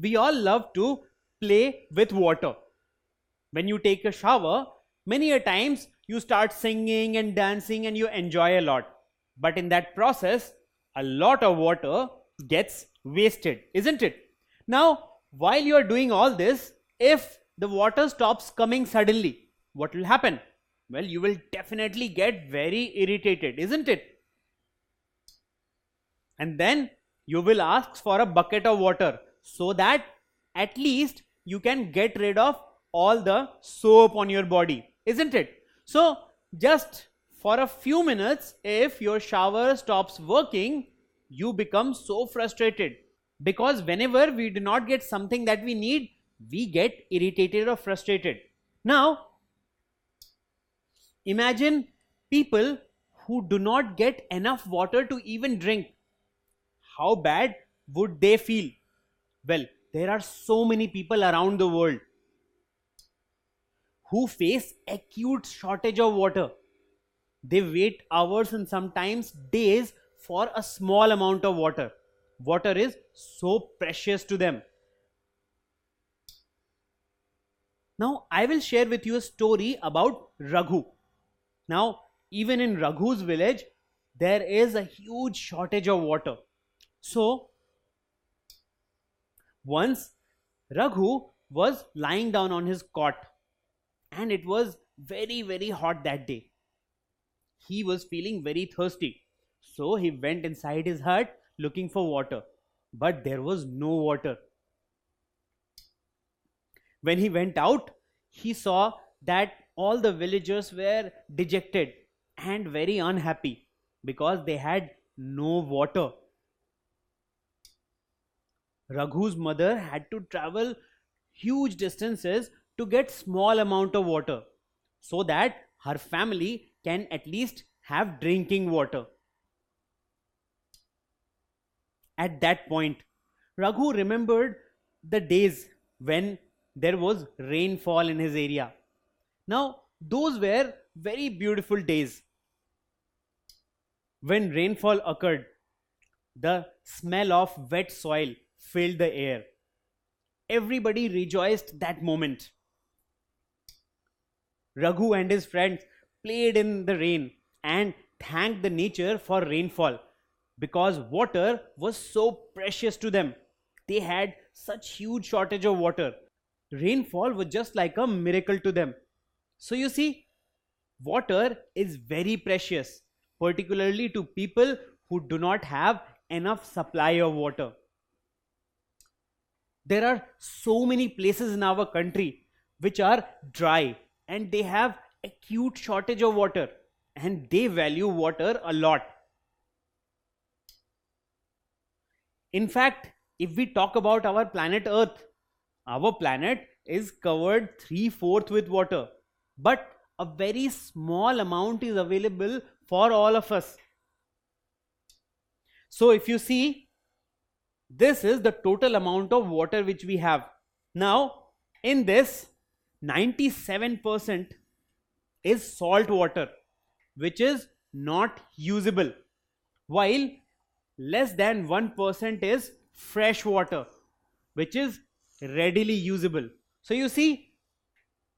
we all love to play with water. When you take a shower, many a times you start singing and dancing and you enjoy a lot. But in that process, a lot of water gets wasted, isn't it? Now, while you are doing all this, if the water stops coming suddenly, what will happen? Well, you will definitely get very irritated, isn't it? And then you will ask for a bucket of water so that at least you can get rid of all the soap on your body, isn't it? So just for a few minutes, if your shower stops working, you become so frustrated, because whenever we do not get something that we need, we get irritated or frustrated. Now imagine people who do not get enough water to even drink. How bad would they feel? Well, there are so many people around the world who face acute shortage of water. They wait hours and sometimes days for a small amount of water. Water is so precious to them. Now I will share with you a story about Raghu. Now, even in Raghu's village, there is a huge shortage of water. So once Raghu was lying down on his cot and it was very hot that day. He was feeling very thirsty. So he went inside his hut looking for water. But there was no water. When he went out, he saw that all the villagers were dejected and very unhappy because they had no water. Raghu's mother had to travel huge distances to get small amount of water so that her family can at least have drinking water. At that point, Raghu remembered the days when there was rainfall in his area. Now, those were very beautiful days. When rainfall occurred, the smell of wet soil filled the air. Everybody rejoiced that moment. Raghu and his friends played in the rain and thanked the nature for rainfall because water was so precious to them. They had such huge shortage of water. Rainfall was just like a miracle to them. So you see, water is very precious, particularly to people who do not have enough supply of water. There are so many places in our country which are dry and they have acute shortage of water and they value water a lot. In fact, if we talk about our planet Earth, our planet is covered 3/4 with water, but a very small amount is available for all of us. So if you see, this is the total amount of water which we have. Now, in this, 97% is salt water, which is not usable, while less than 1% is fresh water, which is readily usable. So you see,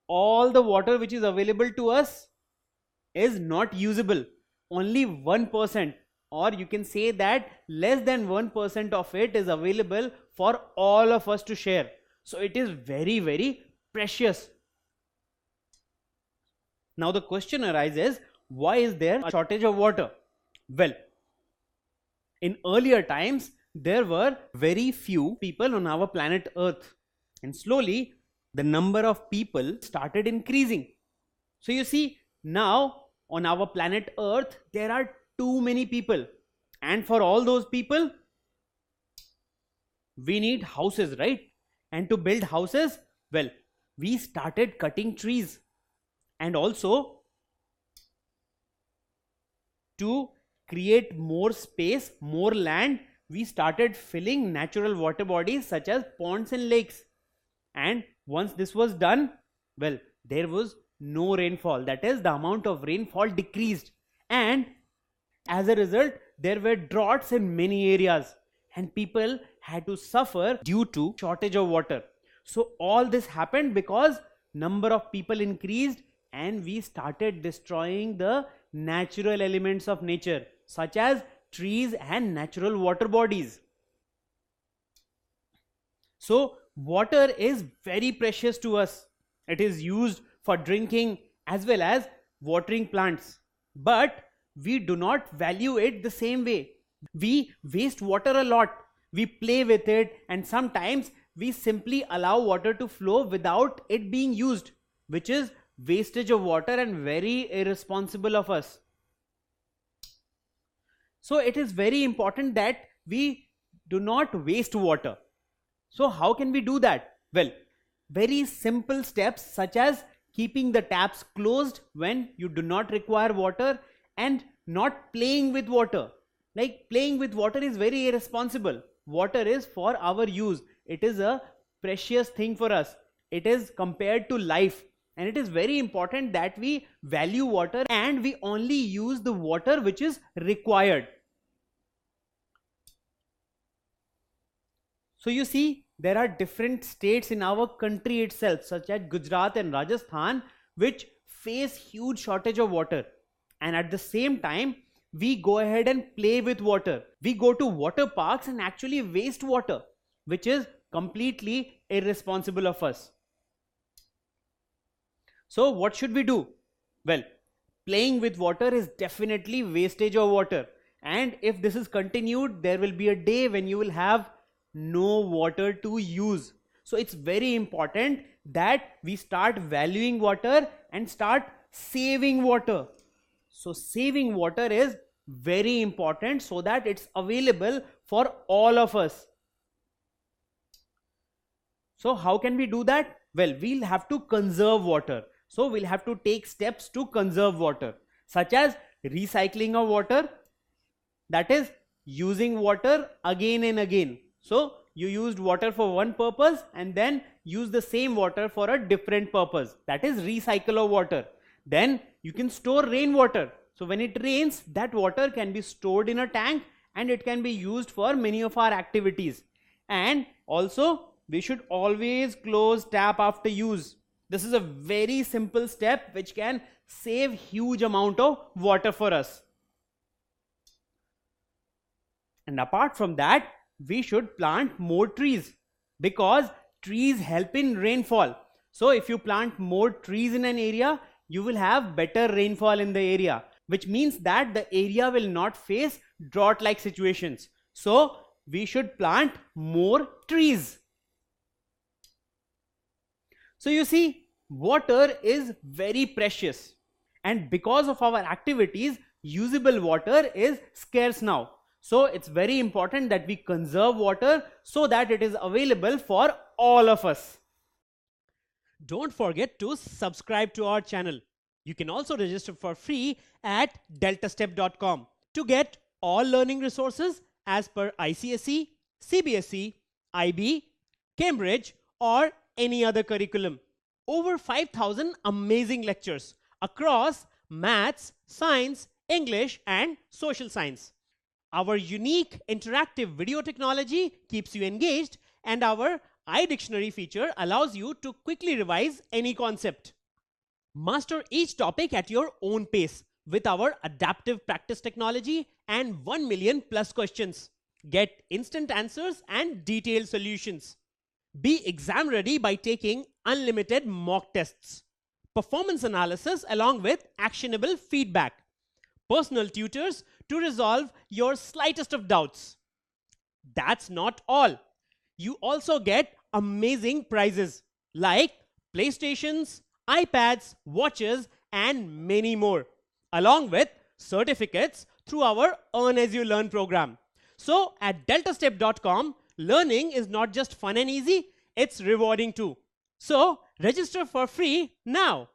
all the water which is available to us is not usable. Only 1%, or you can say that less than 1% of it is available for all of us to share. So it is very precious. Now the question arises, why is there a shortage of water? Well, in earlier times, there were very few people on our planet Earth, and slowly the number of people started increasing. So you see, now on our planet Earth, there are too many people, and for all those people, we need houses, right? And to build houses, well, we started cutting trees, and also to create more space, more land, we started filling natural water bodies such as ponds and lakes. And once this was done, well, there was no rainfall. That is, the amount of rainfall decreased, and as a result, there were droughts in many areas, and people had to suffer due to shortage of water. So all this happened because number of people increased and we started destroying the natural elements of nature such as trees and natural water bodies. So water is very precious to us. It is used for drinking as well as watering plants. But we do not value it the same way. We waste water a lot. We play with it and sometimes we simply allow water to flow without it being used, which is wastage of water and very irresponsible of us. So it is very important that we do not waste water. So how can we do that? Well, very simple steps such as keeping the taps closed when you do not require water and not playing with water. Like playing with water is very irresponsible. Water is for our use. It is a precious thing for us. It is compared to life. And it is very important that we value water and we only use the water which is required. So you see, there are different states in our country itself, such as Gujarat and Rajasthan, which face huge shortage of water. And at the same time, we go ahead and play with water. We go to water parks and actually waste water, which is completely irresponsible of us. So what should we do? Well, playing with water is definitely wastage of water. And if this is continued, there will be a day when you will have no water to use. So it's very important that we start valuing water and start saving water. So saving water is very important so that it's available for all of us. So how can we do that? Well, we'll have to conserve water. So we'll have to take steps to conserve water, such as recycling of water, that is using water again and again. So you used water for one purpose and then use the same water for a different purpose. That is recycle of water. Then you can store rainwater. So when it rains, that water can be stored in a tank and it can be used for many of our activities. And also we should always close tap after use. This is a very simple step which can save huge amount of water for us. And apart from that, we should plant more trees because trees help in rainfall. So if you plant more trees in an area, you will have better rainfall in the area, which means that the area will not face drought-like situations. So we should plant more trees. So you see, water is very precious, and because of our activities, usable water is scarce now. So it's very important that we conserve water so that it is available for all of us. Don't forget to subscribe to our channel. You can also register for free at deltastep.com to get all learning resources as per ICSE, CBSE, IB, Cambridge or any other curriculum. Over 5,000 amazing lectures across maths, science, English and social science. Our unique interactive video technology keeps you engaged, and our iDictionary feature allows you to quickly revise any concept. Master each topic at your own pace with our adaptive practice technology and 1 million plus questions. Get instant answers and detailed solutions. Be exam ready by taking unlimited mock tests, performance analysis along with actionable feedback, personal tutors to resolve your slightest of doubts. That's not all. You also get amazing prizes like PlayStations, iPads, watches, and many more, along with certificates through our Earn As You Learn program. So at deltastep.com, learning is not just fun and easy, it's rewarding too. So register for free now.